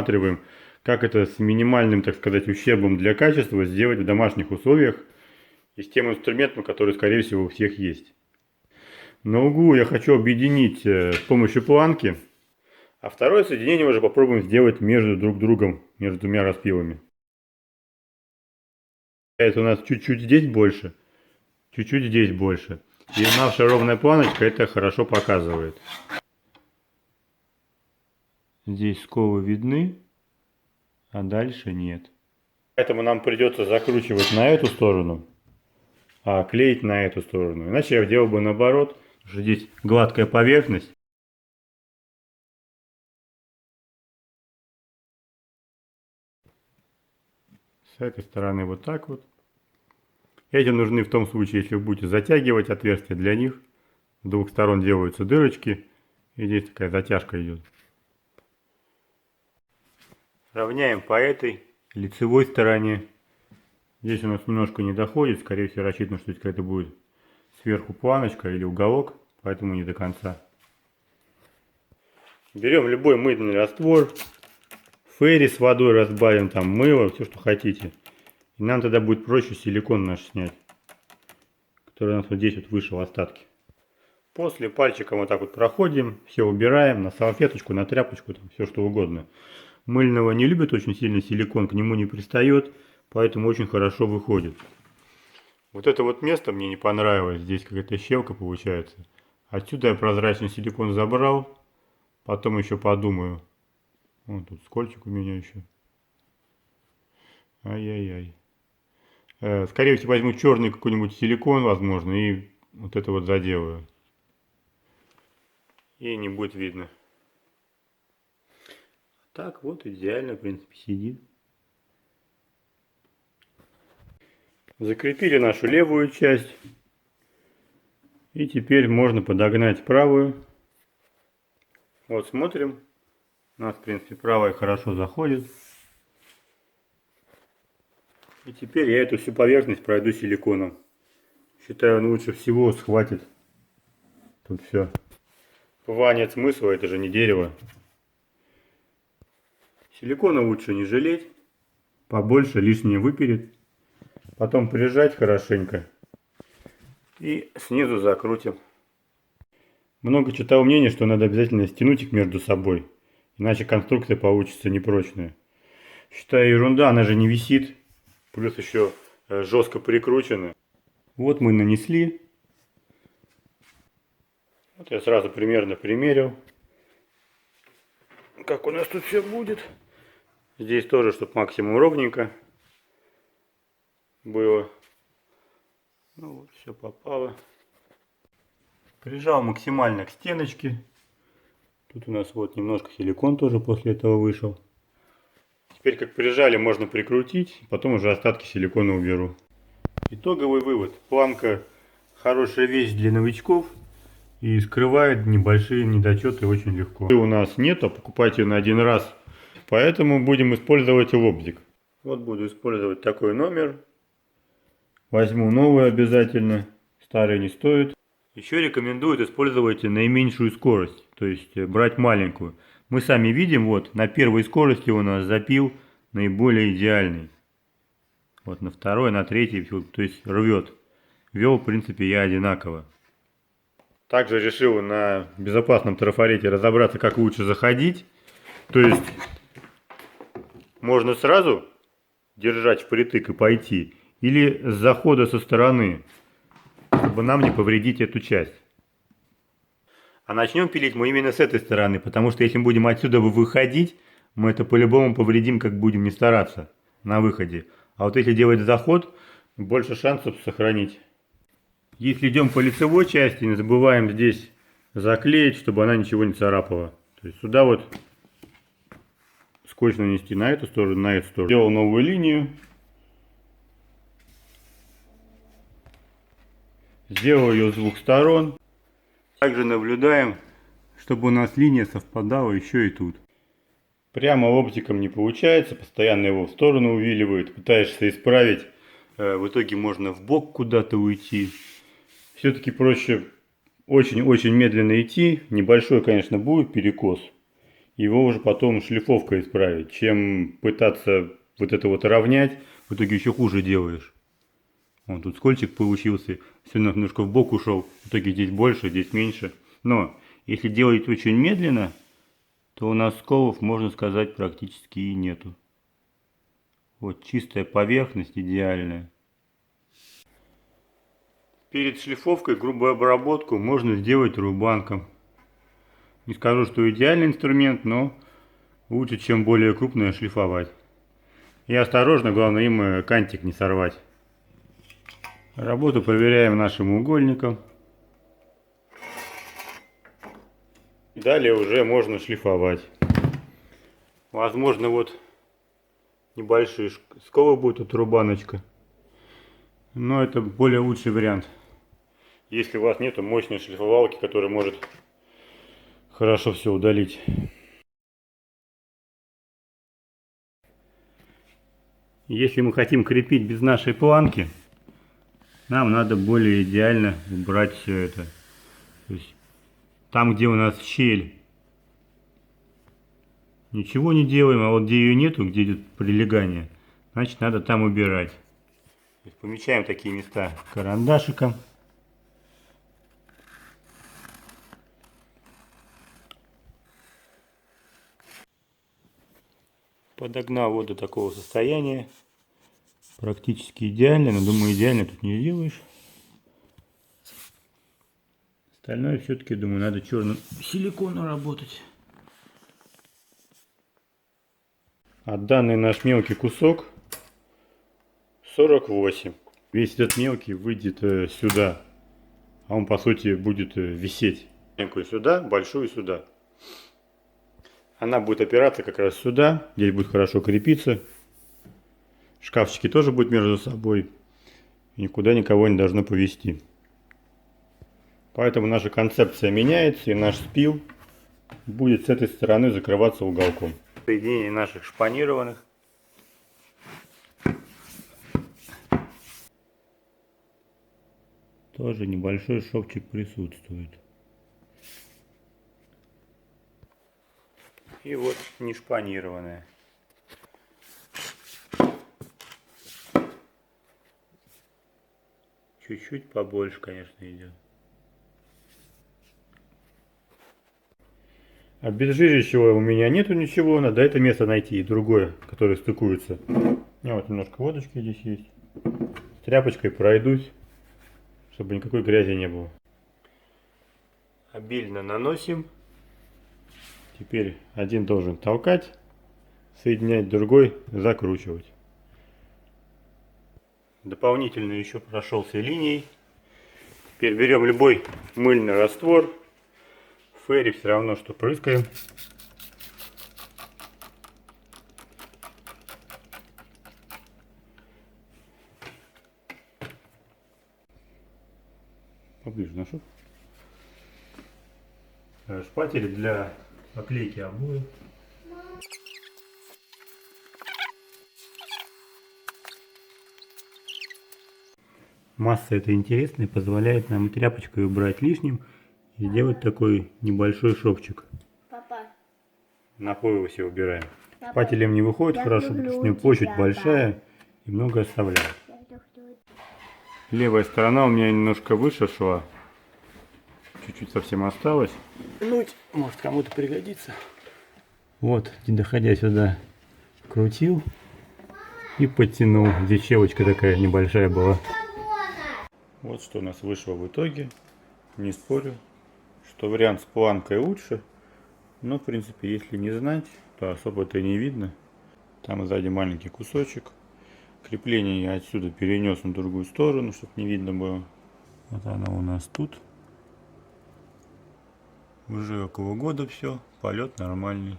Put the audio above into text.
Рассматриваем, как это с минимальным, так сказать, ущербом для качества сделать в домашних условиях и с тем инструментом, который, скорее всего, у всех есть. На углу я хочу объединить с помощью планки, а второе соединение уже попробуем сделать между друг другом, между двумя распилами. Это у нас чуть-чуть здесь больше, чуть-чуть здесь больше. И наша ровная планочка это хорошо показывает. Здесь сколы видны, а дальше нет. Поэтому нам придется закручивать на эту сторону, а клеить на эту сторону. Иначе я делал бы наоборот, потому что здесь гладкая поверхность. С этой стороны вот так вот. Эти нужны в том случае, если вы будете затягивать отверстия для них. С двух сторон делаются дырочки, и здесь такая затяжка идет. Равняем по этой лицевой стороне. Здесь у нас немножко не доходит, скорее всего рассчитано, что здесь какая-то будет сверху планочка или уголок, поэтому не до конца. Берем любой мыльный раствор, фейри с водой разбавим, там мыло, все что хотите. И нам тогда будет проще силикон наш снять, который у нас вот здесь вот вышел остатки. После пальчиком вот так вот проходим, все убираем на салфеточку, на тряпочку, там все что угодно. Мыльного не любит очень сильно силикон, к нему не пристает, поэтому очень хорошо выходит. Вот это вот место мне не понравилось, здесь какая-то щелка получается. Отсюда я прозрачный силикон забрал, потом еще подумаю. Вон тут скольчик у меня еще. Ай-яй-яй. Скорее всего возьму черный какой-нибудь силикон, возможно, и вот это вот заделаю. И не будет видно. Так вот идеально, в принципе, сидит. Закрепили нашу левую часть. И теперь можно подогнать правую. Вот смотрим. У нас, в принципе, правая хорошо заходит. И теперь я эту всю поверхность пройду силиконом. Считаю, он лучше всего схватит. Тут все. ПВА нет смысла, это же не дерево. Силикона лучше не жалеть. Побольше лишнее выперет. Потом прижать хорошенько. И снизу закрутим. Много читал мнение, что надо обязательно стянуть их между собой. Иначе конструкция получится непрочная. Считаю, ерунда, она же не висит. Плюс еще жестко прикручена. Вот мы нанесли. Вот я сразу примерно примерил. Как у нас тут все будет. Здесь тоже, чтобы максимум ровненько было. Ну вот, все попало. Прижал максимально к стеночке. Тут у нас вот немножко силикон тоже после этого вышел. Теперь как прижали, можно прикрутить. Потом уже остатки силикона уберу. Итоговый вывод. Планка хорошая вещь для новичков. И скрывает небольшие недочеты очень легко. У нас нет, а покупать ее на один раз. Поэтому будем использовать лобзик. Вот буду использовать такой номер. Возьму новый обязательно. Старый не стоит. Еще рекомендуют использовать наименьшую скорость. То есть брать маленькую. Мы сами видим, вот на первой скорости у нас запил наиболее идеальный. Вот на второй, на третьей, то есть рвет. Вел, в принципе, я одинаково. Также решил на безопасном трафарете разобраться, как лучше заходить. То есть можно сразу держать впритык и пойти. Или с захода со стороны, чтобы нам не повредить эту часть. А начнем пилить мы именно с этой стороны. Потому что если мы будем отсюда выходить, мы это по-любому повредим, как будем не стараться на выходе. А вот если делать заход, больше шансов сохранить. Если идем по лицевой части, не забываем здесь заклеить, чтобы она ничего не царапала. То есть сюда вот скотч нанести на эту сторону, на эту сторону. Сделал новую линию. Сделал ее с двух сторон. Также наблюдаем, чтобы у нас линия совпадала еще и тут. Прямо оптиком не получается, постоянно его в сторону увиливает. Пытаешься исправить, в итоге можно в бок куда-то уйти. Все-таки проще очень-очень медленно идти. Небольшой, конечно, будет перекос. его уже потом шлифовкой исправить, чем пытаться вот это вот равнять, в итоге еще хуже делаешь. Вон тут скольчик получился, все немножко в бок ушел, в итоге здесь больше, здесь меньше. Но если делать очень медленно, то у нас сколов, можно сказать, практически и нету. Вот чистая поверхность идеальная. Перед шлифовкой грубую обработку можно сделать рубанком. Не скажу, что идеальный инструмент, но лучше, чем более крупное шлифовать. И осторожно, главное им кантик не сорвать. Работу проверяем нашим угольником. Далее уже можно шлифовать. Возможно, вот небольшие сколы будут от рубаночка. Но это более лучший вариант. Если у вас нету мощной шлифовалки, которая может хорошо все удалить. Если мы хотим крепить без нашей планки, нам надо более идеально убрать все это. То есть, там, где у нас щель, ничего не делаем, а вот где ее нету, где идет прилегание, значит надо там убирать. То есть, помечаем такие места карандашиком. Подогнал вот до такого состояния. Практически идеально, но думаю, идеально тут не сделаешь. Остальное все-таки, думаю, надо черным силиконом работать. А данный наш мелкий кусок 48. Весь этот мелкий выйдет сюда. А он, по сути, будет висеть. Маленькую сюда, большую сюда. Она будет опираться как раз сюда. Здесь будет хорошо крепиться. Шкафчики тоже будут между собой. Никуда никого не должно повести. Поэтому наша концепция меняется. И наш спил будет с этой стороны закрываться уголком. Соединение наших шпанированных. Тоже небольшой шовчик присутствует. И вот не шпанированная. Чуть-чуть побольше, конечно, идет. А без жижащего у меня нету ничего. Надо это место найти и другое, которое стыкуется. У меня вот немножко водочки здесь есть. С тряпочкой пройдусь, чтобы никакой грязи не было. Обильно наносим. Теперь один должен толкать, соединять, другой закручивать. Дополнительно еще прошелся линией. Теперь берем любой мыльный раствор. Ферри все равно, что прыскаем. Поближе ношу. Шпатели для оклейки обоев. Масса эта интересная, позволяет нам тряпочкой убрать лишним и сделать такой небольшой шовчик. Папа. На поясе убираем. Папа, Шпателем не выходит хорошо, потому что у него площадь большая и много оставляет. Левая сторона у меня немножко выше шла. Чуть-чуть совсем осталось. Может, кому-то пригодится. Вот, не доходя сюда, крутил и подтянул. Здесь щелочка такая небольшая была. Вот что у нас вышло в итоге. Не спорю, что вариант с планкой лучше. Но, в принципе, если не знать, то особо-то и не видно. Там сзади маленький кусочек. Крепление я отсюда перенес на другую сторону, чтобы не видно было. Вот она у нас тут. Уже около года все, полет нормальный.